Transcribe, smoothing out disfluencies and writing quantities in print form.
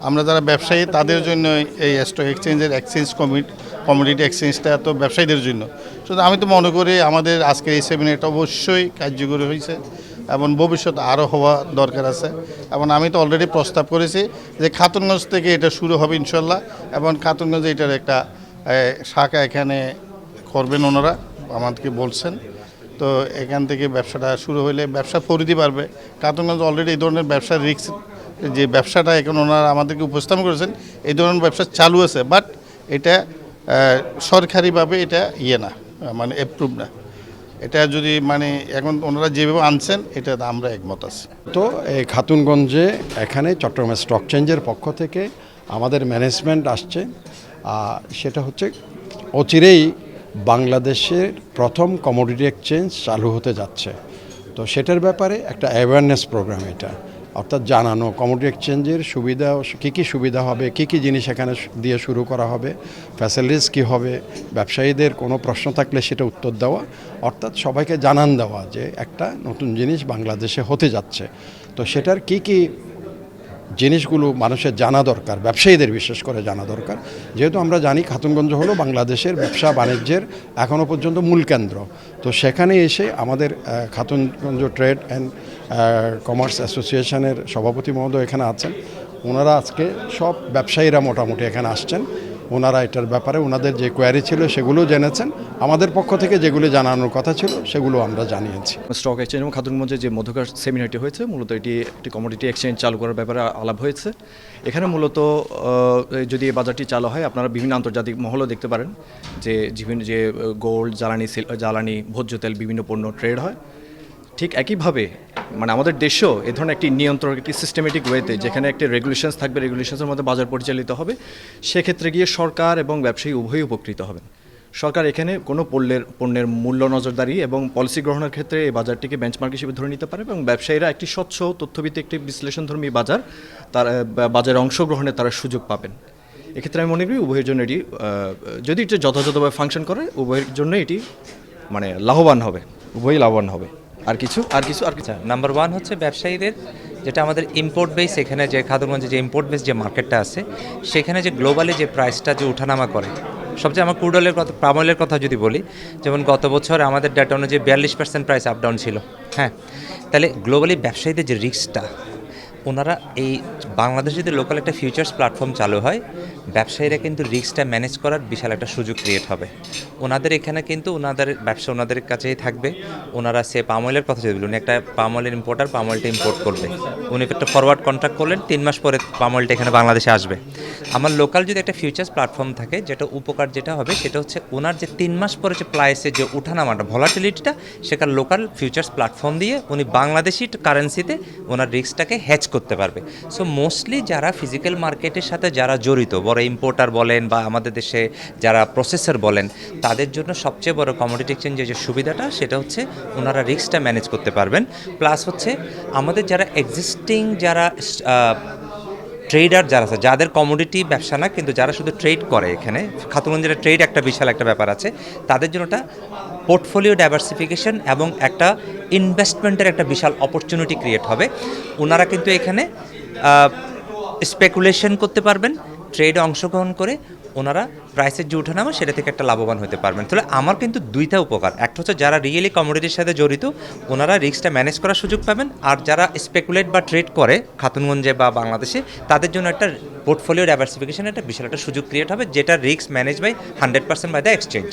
আমরা যারা ব্যবসায়ী তাদের জন্য এই স্টক এক্সচেঞ্জের কমোডিটি এক্সচেঞ্জটা তো ব্যবসায়ীদের জন্য। শুধু আমি তো মনে করি আমাদের আজকের এই সেমিনারটা অবশ্যই কার্যকরী হয়েছে এবং ভবিষ্যতে আরও হওয়া দরকার আছে। এবং আমি তো অলরেডি প্রস্তাব করেছি যে খাতুনগঞ্জ থেকে এটা শুরু হবে ইনশাল্লাহ, এবং খাতুনগঞ্জে এটার একটা শাখা এখানে করবেন ওনারা, আমাদেরকে বলছেন। তো এখান থেকে ব্যবসাটা শুরু হলে ব্যবসা পরিধি বাড়বে। খাতুনগঞ্জ অলরেডি এই ধরনের ব্যবসার রিস্ক যে ব্যবসাটা এখন ওনারা আমাদেরকে উপস্থাপন করেছেন, এই ধরনের ব্যবসা চালু আছে, বাট এটা সরকারিভাবে এটা না, মানে অ্যাপ্রুভ না। এটা যদি মানে এখন ওনারা যেভাবে আনছেন এটা আমরা একমত আছি। তো এই খাতুনগঞ্জে এখানে চট্টগ্রাম স্টক চেঞ্জের পক্ষ থেকে আমাদের ম্যানেজমেন্ট আসছে, সেটা হচ্ছে অচিরেই বাংলাদেশের প্রথম কমোডিটি এক্সচেঞ্জ চালু হতে যাচ্ছে। তো সেটার ব্যাপারে একটা অ্যাওয়ারনেস প্রোগ্রাম, এটা অর্থাৎ জানানো কমোডিটি এক্সচেঞ্জের সুবিধা, কী সুবিধা হবে, কী জিনিস এখানে দিয়ে শুরু করা হবে, ফ্যাসিলিটিস কী হবে, ব্যবসায়ীদের কোনো প্রশ্ন থাকলে সেটা উত্তর দেওয়া, অর্থাৎ সবাইকে জানান দেওয়া যে একটা নতুন জিনিস বাংলাদেশে হতে যাচ্ছে। তো সেটার কী জিনিসগুলো মানুষের জানা দরকার, ব্যবসায়ীদের বিশেষ করে জানা দরকার। যেহেতু আমরা জানি খাতুনগঞ্জ হলো বাংলাদেশের ব্যবসা বাণিজ্যের এখনও পর্যন্ত মূল কেন্দ্র। তো সেখানে এসে আমাদের খাতুনগঞ্জ ট্রেড অ্যান্ড কমার্স অ্যাসোসিয়েশনের সভাপতি মহোদয় এখানে আছেন। ওনারা আজকে সব ব্যবসায়ীরা মোটামুটি এখানে আসছেন। ওনারা এটার ব্যাপারে ওনাদের যে কোয়ারি ছিল সেগুলো জেনেছেন, আমাদের পক্ষ থেকে যেগুলো জানানোর কথা ছিল সেগুলো আমরা জানিয়েছি। স্টক এক্সচেঞ্জ এবং খাতুনগঞ্জে যে মধ্যকার সেমিনারটি হয়েছে, মূলত এটি একটি কমোডিটি এক্সচেঞ্জ চালু করার ব্যাপারে আলাপ হয়েছে। এখানে মূলত যদি এই বাজারটি চালু হয়, আপনারা বিভিন্ন আন্তর্জাতিক মহলও দেখতে পারেন যে গোল্ড, জ্বালানি, ভোজ্য তেল, বিভিন্ন পণ্য ট্রেড হয়। ঠিক একইভাবে মানে আমাদের দেশেও এ ধরনের একটি নিয়ন্ত্রণ, একটি সিস্টেমেটিক ওয়েতে, যেখানে একটি রেগুলেশনস থাকবে, রেগুলেশনসের মধ্যে বাজার পরিচালিত হবে, সেক্ষেত্রে গিয়ে সরকার এবং ব্যবসায়ী উভয়ই উপকৃত হবেন। সরকার এখানে কোনো পণ্যের মূল্য নজরদারি এবং পলিসি গ্রহণের ক্ষেত্রে এই বাজারটিকে বেঞ্চমার্ক হিসেবে ধরে নিতে পারে, এবং ব্যবসায়ীরা একটি স্বচ্ছ তথ্যভিত্তিক একটি বিশ্লেষণধর্মী বাজারে অংশগ্রহণে তারা সুযোগ পাবেন। এক্ষেত্রে আমি মনে করি উভয়ের জন্য এটি, যদি এটি যথাযথভাবে ফাংশন করে, উভয়ের জন্য এটি মানে লাভবান হবে, উভয়ই লাভবান হবে। আর কিছু নাম্বার ওয়ান হচ্ছে ব্যবসায়ীদের, যেটা আমাদের ইম্পোর্ট বেস, এখানে যে খাতুনগঞ্জে যে ইম্পোর্ট বেস যে মার্কেটটা আছে, সেখানে যে গ্লোবালি যে প্রাইসটা যে ওঠানামা করে, সবচেয়ে আমার ক্রুড অয়েলের কথা, পাম অয়েলের কথা যদি বলি, যেমন গত বছর আমাদের ডেটা অনুযায়ী 42% প্রাইস আপ ডাউন ছিল। হ্যাঁ, তাহলে গ্লোবালি ব্যবসায়ীদের যে রিস্কটা, ওনারা এই বাংলাদেশে যদি লোকাল একটা ফিউচার্স প্ল্যাটফর্ম চালু হয়, ব্যবসায়ীরা কিন্তু রিস্কটা ম্যানেজ করার বিশাল একটা সুযোগ ক্রিয়েট হবে। ওনাদের এখানে কিন্তু ওনাদের ব্যবসা ওনাদের কাছেই থাকবে। ওনারা সে পাম অয়েলের কথা যদি বলি, উনি একটা পাম অয়েলের ইম্পোর্টার, পাম অয়েলটা ইম্পোর্ট করবে, উনি একটা ফরওয়ার্ড কন্ট্রাক্ট করলেন, 3 মাস পরে পাম অয়েলটা এখানে বাংলাদেশে আসবে। আমার লোকাল যদি একটা ফিউচার্স প্ল্যাটফর্ম থাকে, যেটা উপকার যেটা হবে সেটা হচ্ছে ওনার যে 3 মাস পরে যে প্রাইসের যে উঠানামাটা, ভলাটিলিটিটা, সেখানে লোকাল ফিউচার্স প্ল্যাটফর্ম দিয়ে উনি বাংলাদেশি কারেন্সিতে ওনার রিস্কটাকে হ্যাচ করতে পারবে। সো মোস্টলি যারা ফিজিক্যাল মার্কেটের সাথে যারা জড়িত, বড় ইম্পোর্টার বলেন বা আমাদের দেশে যারা প্রসেসর বলেন, তাদের জন্য সবচেয়ে বড় কমোডিটি এক্সচেঞ্জের যে সুবিধাটা, সেটা হচ্ছে ওনারা রিস্কটা ম্যানেজ করতে পারবেন। প্লাস হচ্ছে আমাদের যারা এক্সিস্টিং যারা ট্রেডার যারা আছে, যাদের কমোডিটি ব্যবসা না কিন্তু যারা শুধু ট্রেড করে, এখানে খাতুনগঞ্জের ট্রেড একটা বিশাল একটা ব্যাপার আছে, তাদের জন্য একটা পোর্টফোলিও ডাইভার্সিফিকেশন এবং একটা ইনভেস্টমেন্টের একটা বিশাল অপরচুনিটি ক্রিয়েট হবে। ওনারা কিন্তু এখানে স্পেকুলেশন করতে পারবেন, ট্রেডে অংশগ্রহণ করে ওনারা প্রাইসের যে ওঠানামা সেটা থেকে একটা লাভবান হতে পারবেন। তাহলে আমার কিন্তু দুইটা উপকার, একটা হচ্ছে যারা রিয়েলি কমোডিটির সাথে জড়িত, ওনারা রিস্কটা ম্যানেজ করার সুযোগ পাবেন, আর যারা স্পেকুলেট বা ট্রেড করে খাতুনগঞ্জে বা বাংলাদেশে, তাদের জন্য একটা পোর্টফোলিও ডাইভার্সিফিকেশন একটা বিশাল একটা সুযোগ ক্রিয়েট হবে, যেটা risk manage by 100% by the exchange.